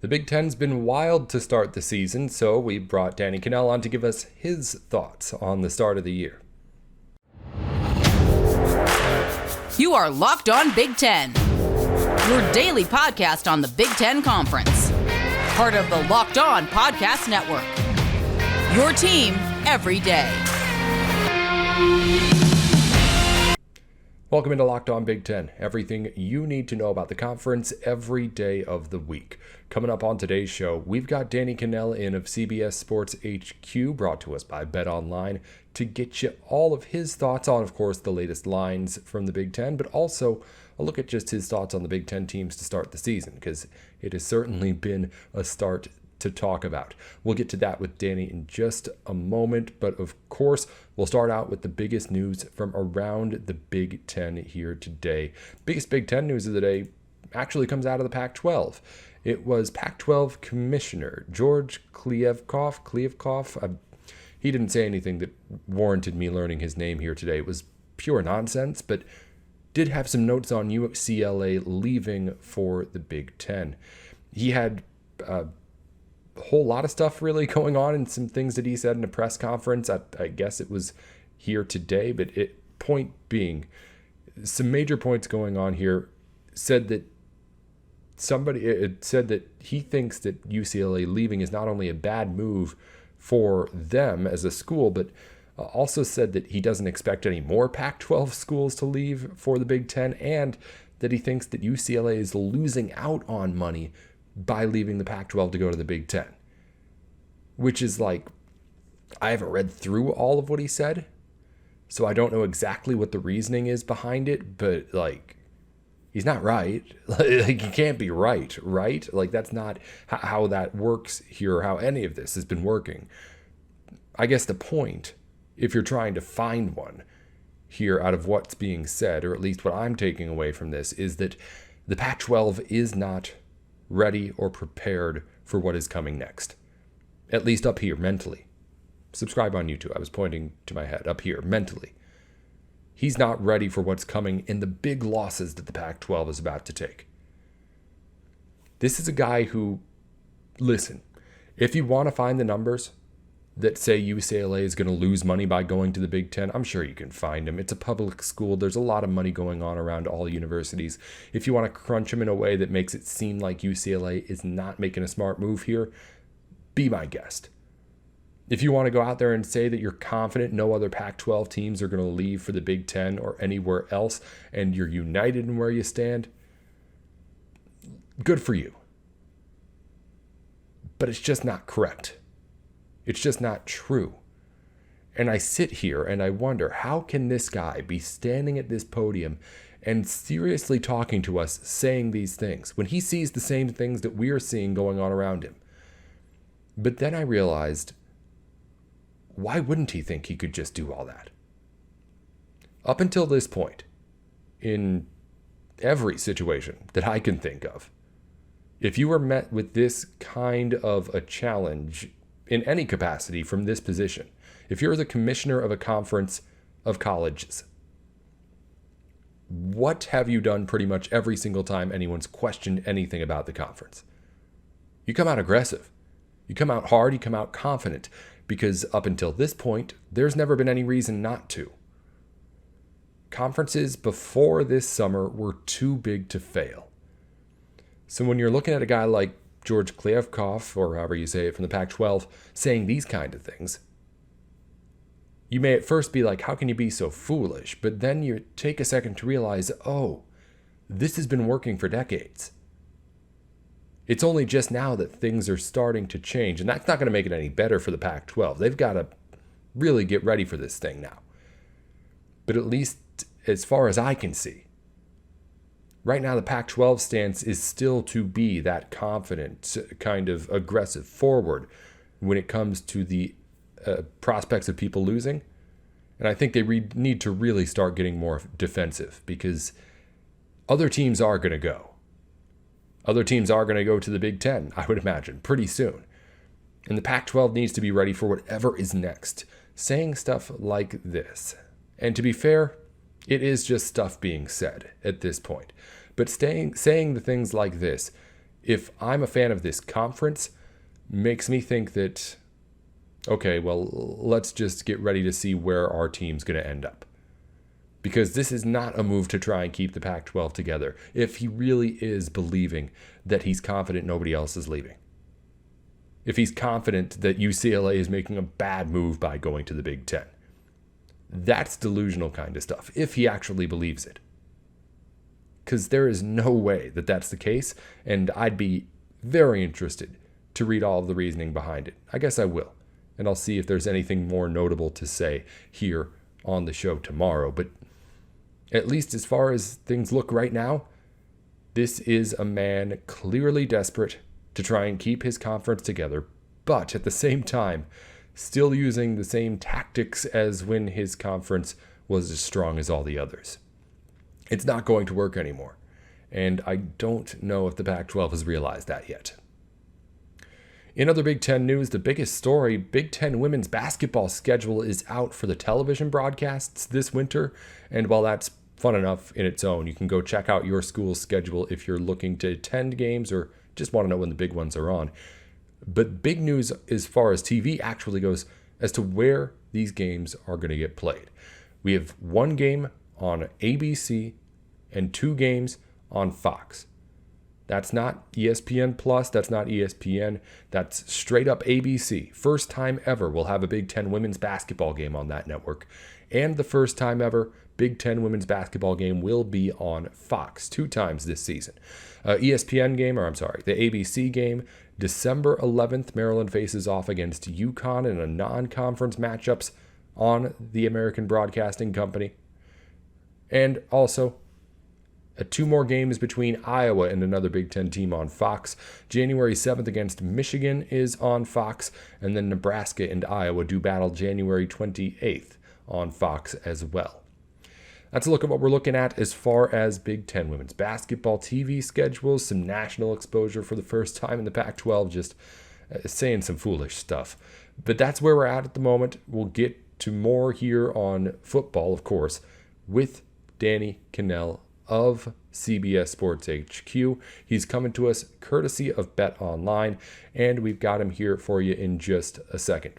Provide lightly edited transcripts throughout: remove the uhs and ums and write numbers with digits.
The Big Ten's been wild to start the season, so we brought Danny Cannell on to give us his thoughts on the start of the year. You are Locked On Big Ten, your daily podcast on the Big Ten Conference. Part of the Locked On Podcast Network. Your team every day. Welcome into Locked On Big Ten. Everything you need to know about the conference every day of the week. Coming up on today's show, we've got Danny Cannell in of CBS Sports HQ, brought to us by BetOnline, to get you all of his thoughts on, of course, the latest lines from the Big Ten, but also a look at just his thoughts on the Big Ten teams to start the season, because it has certainly been a start to talk about. We'll get to that with Danny in just a moment, but of course, we'll start out with the biggest news from around the Big Ten here today. Biggest Big Ten news of the day actually comes out of the Pac-12. It was Pac-12 Commissioner George Kliavkoff. He didn't say anything that warranted me learning his name here today. It was pure nonsense, but did have some notes on UCLA leaving for the Big Ten. He had a whole lot of stuff really going on and some things that he said in a press conference. I guess it was here today, but point being, some major points going on here. Said that he thinks that UCLA leaving is not only a bad move for them as a school, but also said that he doesn't expect any more Pac-12 schools to leave for the Big Ten, and that he thinks that UCLA is losing out on money by leaving the Pac-12 to go to the Big Ten. Which is like, I haven't read through all of what he said, so I don't know exactly what the reasoning is behind it, but like, he's not right. Like, he can't be right? Like, that's not how that works here, or how any of this has been working. I guess the point, if you're trying to find one here out of what's being said, or at least what I'm taking away from this, is that the Pac-12 is not ready or prepared for what is coming next. At least up here, mentally. Subscribe on YouTube. I was pointing to my head. Up here, mentally. He's not ready for what's coming and the big losses that the Pac-12 is about to take. This is a guy who, listen, if you want to find the numbers that say UCLA is going to lose money by going to the Big Ten, I'm sure you can find them. It's a public school. There's a lot of money going on around all universities. If you want to crunch them in a way that makes it seem like UCLA is not making a smart move here, be my guest. If you want to go out there and say that you're confident no other Pac-12 teams are going to leave for the Big Ten or anywhere else, and you're united in where you stand, good for you. But it's just not correct. It's just not true. And I sit here and I wonder, how can this guy be standing at this podium and seriously talking to us, saying these things, when he sees the same things that we're seeing going on around him? But then I realized, why wouldn't he think he could just do all that? Up until this point, in every situation that I can think of, if you were met with this kind of a challenge in any capacity from this position, if you're the commissioner of a conference of colleges, what have you done pretty much every single time anyone's questioned anything about the conference? You come out aggressive. You come out hard. You come out confident. Because up until this point, there's never been any reason not to. Conferences before this summer were too big to fail. So when you're looking at a guy like George Kliavkoff, or however you say it, from the Pac-12, saying these kind of things, you may at first be like, how can you be so foolish? But then you take a second to realize, oh, this has been working for decades. It's only just now that things are starting to change, and that's not going to make it any better for the Pac-12. They've got to really get ready for this thing now. But at least as far as I can see, right now the Pac-12 stance is still to be that confident, kind of aggressive forward when it comes to the prospects of people losing. And I think they need to really start getting more defensive, because other teams are going to go. Other teams are going to go to the Big Ten, I would imagine, pretty soon. And the Pac-12 needs to be ready for whatever is next. Saying stuff like this, and to be fair, it is just stuff being said at this point. But saying the things like this if I'm a fan of this conference, makes me think that, okay, well, let's just get ready to see where our team's going to end up. Because this is not a move to try and keep the Pac-12 together if he really is believing that he's confident nobody else is leaving. If he's confident that UCLA is making a bad move by going to the Big Ten. That's delusional kind of stuff, if he actually believes it. Because there is no way that that's the case, and I'd be very interested to read all of the reasoning behind it. I guess I will, and I'll see if there's anything more notable to say here on the show tomorrow. But at least as far as things look right now, this is a man clearly desperate to try and keep his conference together, but at the same time, still using the same tactics as when his conference was as strong as all the others. It's not going to work anymore, and I don't know if the Pac-12 has realized that yet. In other Big Ten news, the biggest story, Big Ten women's basketball schedule is out for the television broadcasts this winter, and while that's fun enough in its own, you can go check out your school's schedule if you're looking to attend games or just want to know when the big ones are on. But big news as far as TV actually goes as to where these games are going to get played. We have one game on ABC and 2 games on Fox. That's not ESPN Plus, that's not ESPN, that's straight up ABC. First time ever we'll have a Big Ten women's basketball game on that network. And the first time ever Big Ten women's basketball game will be on Fox 2 times this season. The ABC game, December 11th, Maryland faces off against UConn in a non-conference matchups on the American Broadcasting Company. And also, 2 more games between Iowa and another Big Ten team on Fox. January 7th against Michigan is on Fox, and then Nebraska and Iowa do battle January 28th on Fox as well. That's a look at what we're looking at as far as Big Ten women's basketball TV schedules, some national exposure for the first time in the Pac-12, just saying some foolish stuff. But that's where we're at the moment. We'll get to more here on football, of course, with Danny Kanell of CBS Sports HQ. He's coming to us courtesy of Bet Online, and we've got him here for you in just a second.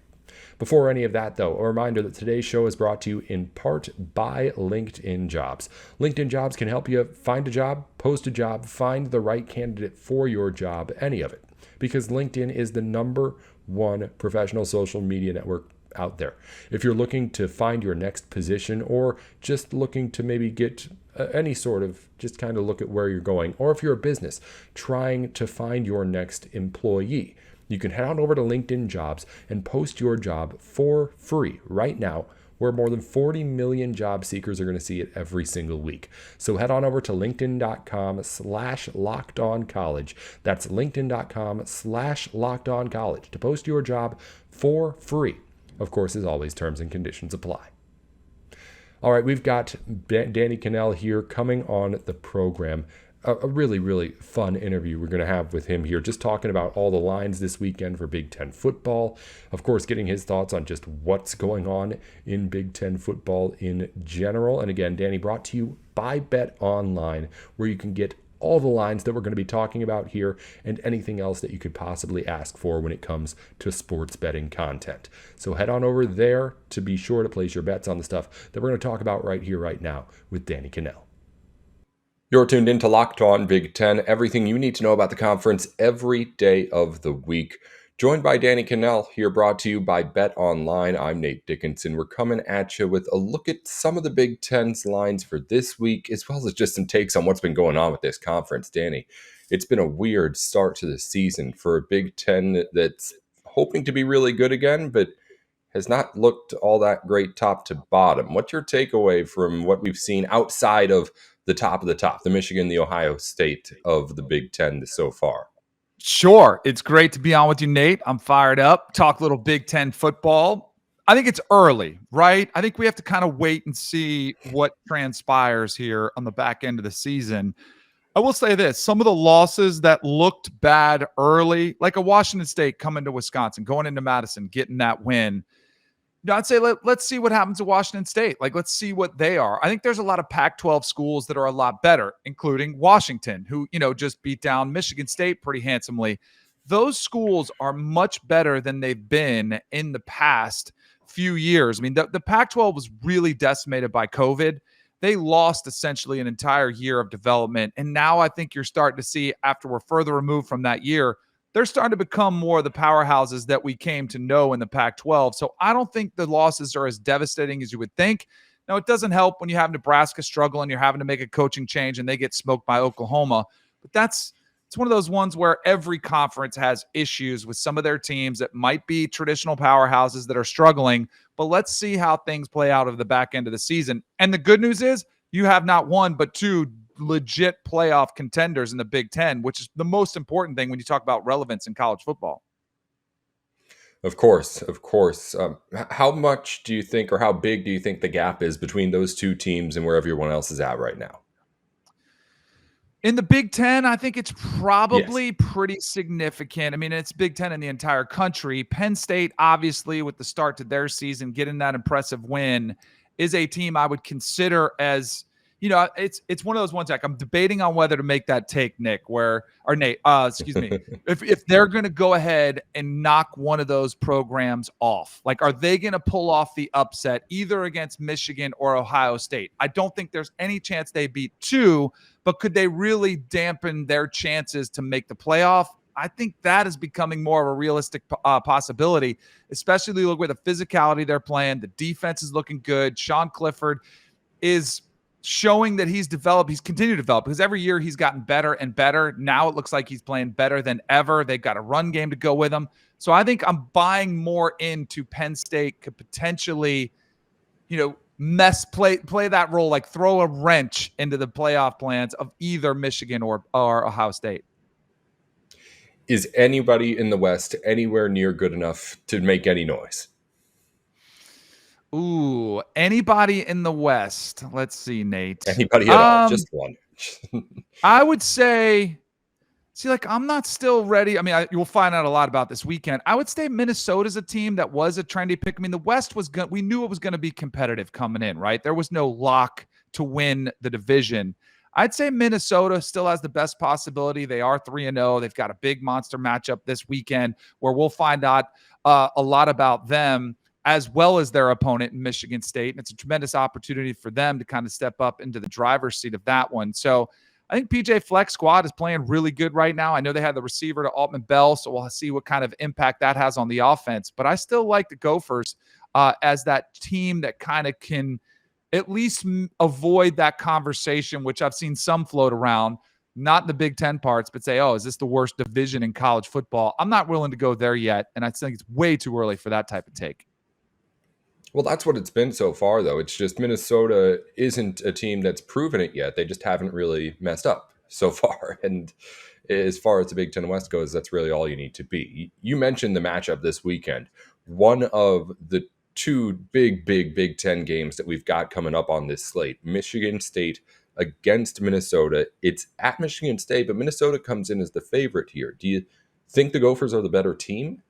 Before any of that, though, a reminder that today's show is brought to you in part by LinkedIn Jobs. LinkedIn Jobs can help you find a job, post a job, find the right candidate for your job, any of it. Because LinkedIn is the #1 professional social media network out there. If you're looking to find your next position or just looking to maybe get any sort of just kind of look at where you're going, or if you're a business trying to find your next employee, you can head on over to LinkedIn Jobs and post your job for free right now, where more than 40 million job seekers are going to see it every single week. So head on over to linkedin.com/lockedoncollege. That's linkedin.com/lockedoncollege to post your job for free. Of course, as always, terms and conditions apply. All right, we've got Danny Kanell here coming on the program. A really, really fun interview we're going to have with him here, just talking about all the lines this weekend for Big Ten football. Of course, getting his thoughts on just what's going on in Big Ten football in general. And again, Danny, brought to you by Bet Online, where you can get all the lines that we're going to be talking about here and anything else that you could possibly ask for when it comes to sports betting content. So head on over there to be sure to place your bets on the stuff that we're going to talk about right here, right now with Danny Kanell. You're tuned in to Locked On Big Ten, everything you need to know about the conference every day of the week. Joined by Danny Kanell, here brought to you by Bet Online. I'm Nate Dickinson. We're coming at you with a look at some of the Big Ten's lines for this week, as well as just some takes on what's been going on with this conference. Danny, it's been a weird start to the season for a Big Ten that's hoping to be really good again, but has not looked all that great top to bottom. What's your takeaway from what we've seen outside of the top of the top, the Michigan, the Ohio State of the Big Ten so far? Sure. It's great to be on with you, Nate. I'm fired up. Talk a little Big Ten football. I think it's early, right? I think we have to kind of wait and see what transpires here on the back end of the season. I will say this, some of the losses that looked bad early, like a Washington State coming to Wisconsin, going into Madison, getting that win, No, I'd say let's see what happens to Washington State. Like, let's see what they are. I think there's a lot of Pac-12 schools that are a lot better, including Washington, who, just beat down Michigan State pretty handsomely. Those schools are much better than they've been in the past few years. I mean, the Pac-12 was really decimated by COVID. They lost essentially an entire year of development. And now I think you're starting to see, after we're further removed from that year, they're starting to become more of the powerhouses that we came to know in the Pac-12. So I don't think the losses are as devastating as you would think. Now, it doesn't help when you have Nebraska struggle and you're having to make a coaching change and they get smoked by Oklahoma. But it's one of those ones where every conference has issues with some of their teams that might be traditional powerhouses that are struggling. But let's see how things play out of the back end of the season. And the good news is you have not one, but two legit playoff contenders in the Big Ten, which is the most important thing when you talk about relevance in college football. Of course, of course. How much do you think, or how big do you think the gap is between those two teams and where everyone else is at right now? In the Big Ten, I think it's Yes. probably pretty significant. I mean, it's Big Ten in the entire country. Penn State, obviously, with the start to their season, getting that impressive win, is a team I would consider as, it's one of those ones, like, I'm debating on whether to make that take, Nate, excuse me, if they're going to go ahead and knock one of those programs off. Like, are they going to pull off the upset either against Michigan or Ohio State? I don't think there's any chance they beat two, but could they really dampen their chances to make the playoff? I think that is becoming more of a realistic possibility, especially look with the physicality they're playing. The defense is looking good. Sean Clifford is showing that he's developed. He's continued to develop because every year he's gotten better and better. Now it looks like he's playing better than ever. They've got a run game to go with him. So I think I'm buying more into Penn State could potentially, play that role, like throw a wrench into the playoff plans of either Michigan or Ohio State. Is anybody in the West anywhere near good enough to make any noise? Ooh, anybody in the West? Let's see, Nate. Anybody at all? Just one. I would say, I'm not still ready. I mean, you'll find out a lot about this weekend. I would say Minnesota's a team that was a trendy pick. I mean, the West we knew it was going to be competitive coming in, right? There was no lock to win the division. I'd say Minnesota still has the best possibility. They are 3-0. They've got a big monster matchup this weekend where we'll find out a lot about them as well as their opponent in Michigan State. And it's a tremendous opportunity for them to kind of step up into the driver's seat of that one. So I think PJ Fleck's squad is playing really good right now. I know they had the receiver to Altman Bell, so we'll see what kind of impact that has on the offense. But I still like the Gophers as that team that kind of can at least avoid that conversation, which I've seen some float around, not in the Big Ten parts, but say, oh, is this the worst division in college football? I'm not willing to go there yet, and I think it's way too early for that type of take. Well, that's what it's been so far, though. It's just Minnesota isn't a team that's proven it yet. They just haven't really messed up so far. And as far as the Big Ten West goes, that's really all you need to be. You mentioned the matchup this weekend. One of the two big Big Ten games that we've got coming up on this slate, Michigan State against Minnesota. It's at Michigan State, but Minnesota comes in as the favorite here. Do you think the Gophers are the better team?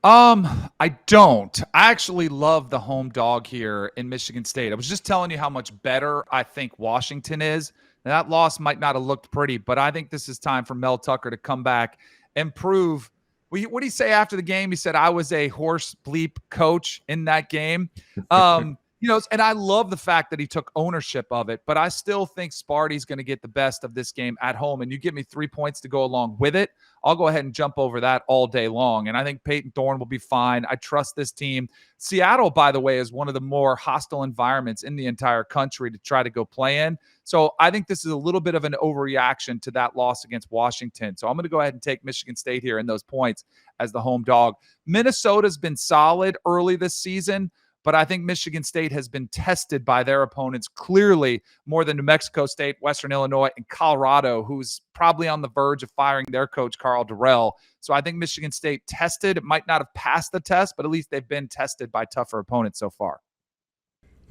I don't. I actually love the home dog here in Michigan State. I was just telling you how much better I think Washington is. Now, that loss might not have looked pretty, but I think this is time for Mel Tucker to come back and prove. What did he say after the game? He said, I was a horse bleep coach in that game. And I love the fact that he took ownership of it, but I still think Sparty's going to get the best of this game at home. And you give me 3 points to go along with it, I'll go ahead and jump over that all day long. And I think Peyton Thorne will be fine. I trust this team. Seattle, by the way, is one of the more hostile environments in the entire country to try to go play in. So I think this is a little bit of an overreaction to that loss against Washington. So I'm going to go ahead and take Michigan State here in those points as the home dog. Minnesota's been solid early this season, but I think Michigan State has been tested by their opponents clearly more than New Mexico State, Western Illinois, and Colorado, who's probably on the verge of firing their coach, Carl Durrell. So I think Michigan State tested. It might not have passed the test, but at least they've been tested by tougher opponents so far.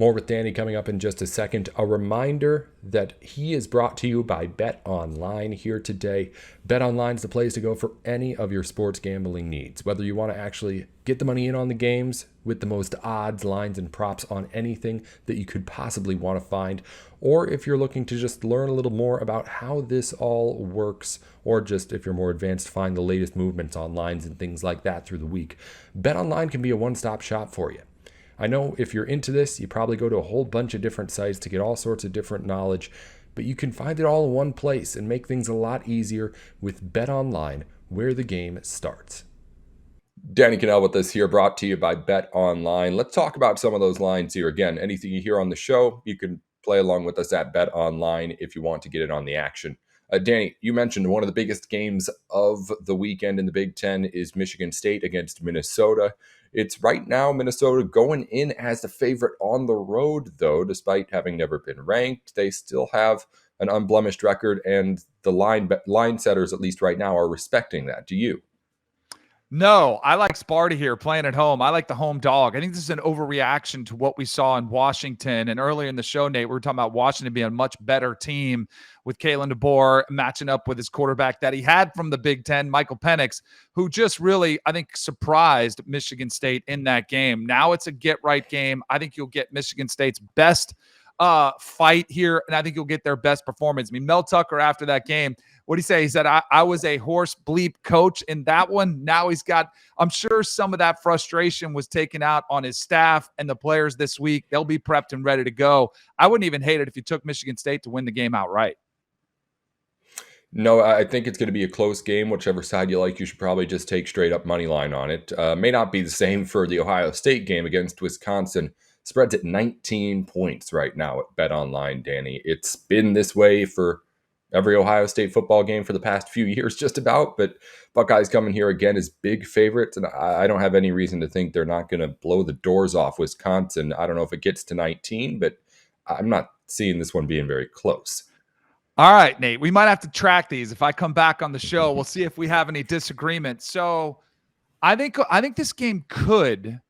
More with Danny coming up in just a second. A reminder that he is brought to you by Bet Online here today. Bet Online is the place to go for any of your sports gambling needs. Whether you want to actually get the money in on the games with the most odds, lines, and props on anything that you could possibly want to find, or if you're looking to just learn a little more about how this all works, or just if you're more advanced, find the latest movements on lines and things like that through the week, Bet Online can be a one-stop shop for you. I know if you're into this, you probably go to a whole bunch of different sites to get all sorts of different knowledge, but you can find it all in one place and make things a lot easier with Bet Online, where the game starts. Danny Cannell with us here, brought to you by Bet Online. Let's talk about some of those lines here. Again, anything you hear on the show, you can play along with us at Bet Online if you want to get in on the action. Danny, you mentioned one of the biggest games of the weekend in the Big Ten is Michigan State against Minnesota. It's right now Minnesota going in as the favorite on the road, though, despite having never been ranked. They still have an unblemished record, and the line setters, at least right now, are respecting that. Do you? No, I like Sparta here playing at home. I like the home dog. I think this is an overreaction to what we saw in Washington. And earlier in the show, Nate, we were talking about Washington being a much better team with Kalen DeBoer matching up with his quarterback that he had from the Big Ten, Michael Penix, who just really, I think, surprised Michigan State in that game. Now it's a get-right game. I think you'll get Michigan State's best fight here, and I think you'll get their best performance. I mean, Mel Tucker, after that game, what did he say? He said, I was a horse bleep coach in that one. Now he's got, I'm sure some of that frustration was taken out on his staff and the players this week. They'll be prepped and ready to go. I wouldn't even hate it if you took Michigan State to win the game outright. No, I think it's going to be a close game. Whichever side you like, you should probably just take straight up money line on it. May not be the same for the Ohio State game against Wisconsin. Spread's at 19 points right now at Bet Online, Danny. It's been this way for every Ohio State football game for the past few years, just about. But Buckeyes coming here again as big favorites, and I don't have any reason to think they're not going to blow the doors off Wisconsin. I don't know if it gets to 19, but I'm not seeing this one being very close. All right, Nate, we might have to track these. If I come back on the show, we'll see if we have any disagreement. So I think this game could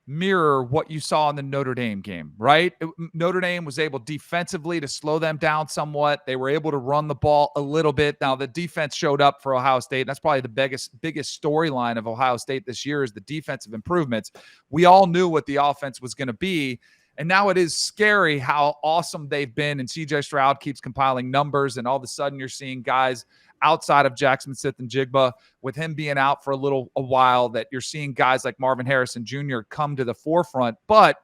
mirror what you saw in the Notre Dame game, right? Notre Dame was able defensively to slow them down somewhat. They were able to run the ball a little bit. Now the defense showed up for Ohio State. That's probably the biggest storyline of Ohio State this year is the defensive improvements. We all knew what the offense was going to be. And now it is scary how awesome they've been. And CJ Stroud keeps compiling numbers. And all of a sudden you're seeing guys outside of Jackson Smith and Jigba, with him being out for a while, that you're seeing guys like Marvin Harrison Jr. come to the forefront. But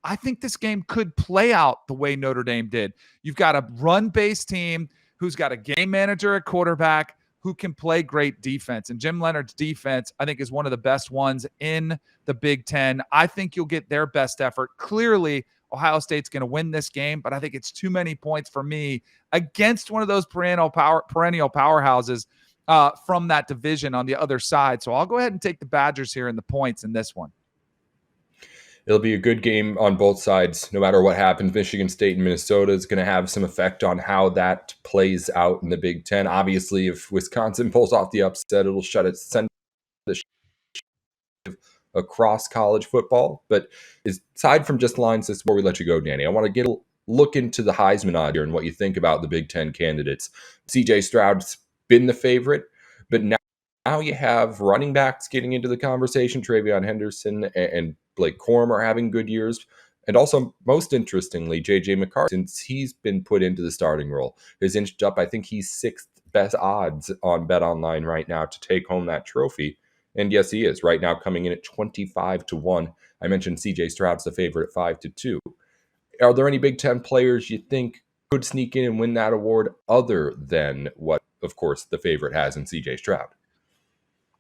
I think this game could play out the way Notre Dame did. You've got a run-based team who's got a game manager at quarterback who can play great defense. And Jim Leonard's defense, I think, is one of the best ones in the Big Ten. I think you'll get their best effort. Clearly, Ohio State's going to win this game, but I think it's too many points for me against one of those perennial powerhouses from that division on the other side. So I'll go ahead and take the Badgers here in the points in this one. It'll be a good game on both sides. No matter what happens, Michigan State and Minnesota is going to have some effect on how that plays out in the Big Ten. Obviously, if Wisconsin pulls off the upset, it'll send the across college football. But aside from just lines, this is where we let you go, Danny. I want to look into the Heisman odds here and what you think about the Big Ten candidates. CJ Stroud's been the favorite, but now you have running backs getting into the conversation. TreVeyon Henderson and Blake Corum are having good years. And also, most interestingly, J.J. McCarthy, since he's been put into the starting role, is inched up. I think he's sixth best odds on Bet Online right now to take home that trophy. And yes, he is right now coming in at 25-1. I mentioned C.J. Stroud's the favorite at 5-2. Are there any Big Ten players you think could sneak in and win that award other than what, of course, the favorite has in C.J. Stroud?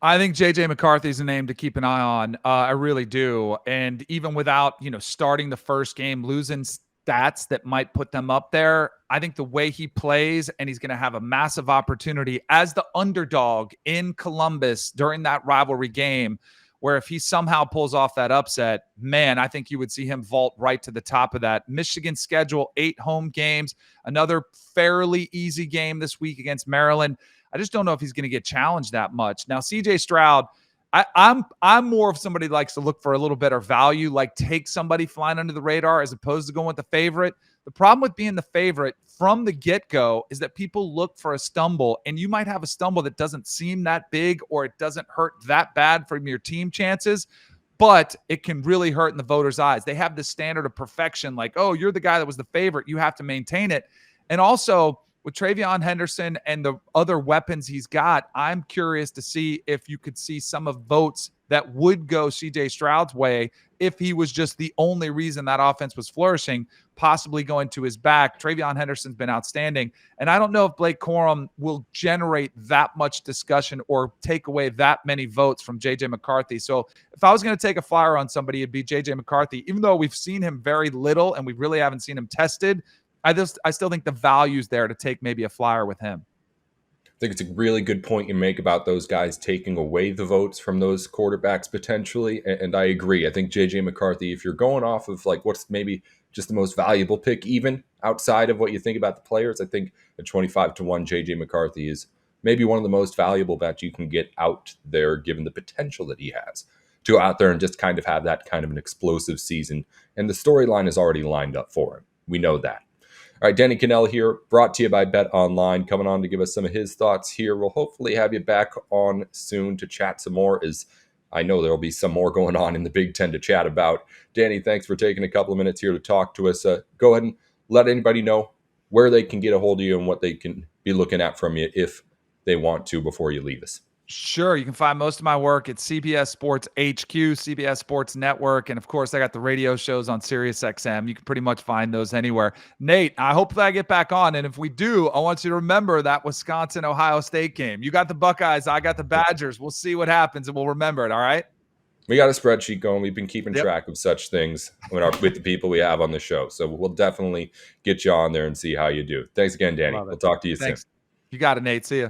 I think J.J. McCarthy is a name to keep an eye on. I really do. And even without, starting the first game, losing stats that might put them up there, I think the way he plays, and he's going to have a massive opportunity as the underdog in Columbus during that rivalry game, where if he somehow pulls off that upset, man, I think you would see him vault right to the top of that. Michigan schedule 8 home games, another fairly easy game this week against Maryland. I just don't know if he's going to get challenged that much. Now, CJ Stroud, I'm more of somebody who likes to look for a little better value, like take somebody flying under the radar as opposed to going with the favorite. The problem with being the favorite from the get-go is that people look for a stumble, and you might have a stumble that doesn't seem that big or it doesn't hurt that bad from your team chances, but it can really hurt in the voters' eyes. They have this standard of perfection, like, oh, you're the guy that was the favorite. You have to maintain it. And also, with Travion Henderson and the other weapons he's got, I'm curious to see if you could see some of votes that would go CJ Stroud's way if he was just the only reason that offense was flourishing, possibly going to his back. Travion Henderson's been outstanding. And I don't know if Blake Corum will generate that much discussion or take away that many votes from JJ McCarthy. So if I was going to take a flyer on somebody, it'd be JJ McCarthy, even though we've seen him very little and we really haven't seen him tested. I still think the value's there to take maybe a flyer with him. I think it's a really good point you make about those guys taking away the votes from those quarterbacks potentially. And I agree. I think JJ McCarthy, if you're going off of like what's maybe just the most valuable pick, even outside of what you think about the players, I think at 25-1, JJ McCarthy is maybe one of the most valuable bets you can get out there, given the potential that he has to go out there and just kind of have that kind of an explosive season. And the storyline is already lined up for him. We know that. All right, Danny Cannell here, brought to you by Bet Online, coming on to give us some of his thoughts here. We'll hopefully have you back on soon to chat some more, as I know there'll be some more going on in the Big Ten to chat about. Danny, thanks for taking a couple of minutes here to talk to us. Go ahead and let anybody know where they can get a hold of you and what they can be looking at from you if they want to before you leave us. Sure. You can find most of my work at CBS Sports HQ, CBS Sports Network. And of course, I got the radio shows on Sirius XM. You can pretty much find those anywhere. Nate, I hope that I get back on. And if we do, I want you to remember that Wisconsin-Ohio State game. You got the Buckeyes. I got the Badgers. We'll see what happens and we'll remember it. All right. We got a spreadsheet going. We've been keeping track of such things with the people we have on the show. So we'll definitely get you on there and see how you do. Thanks again, Danny. We'll talk to you soon. You got it, Nate. See ya.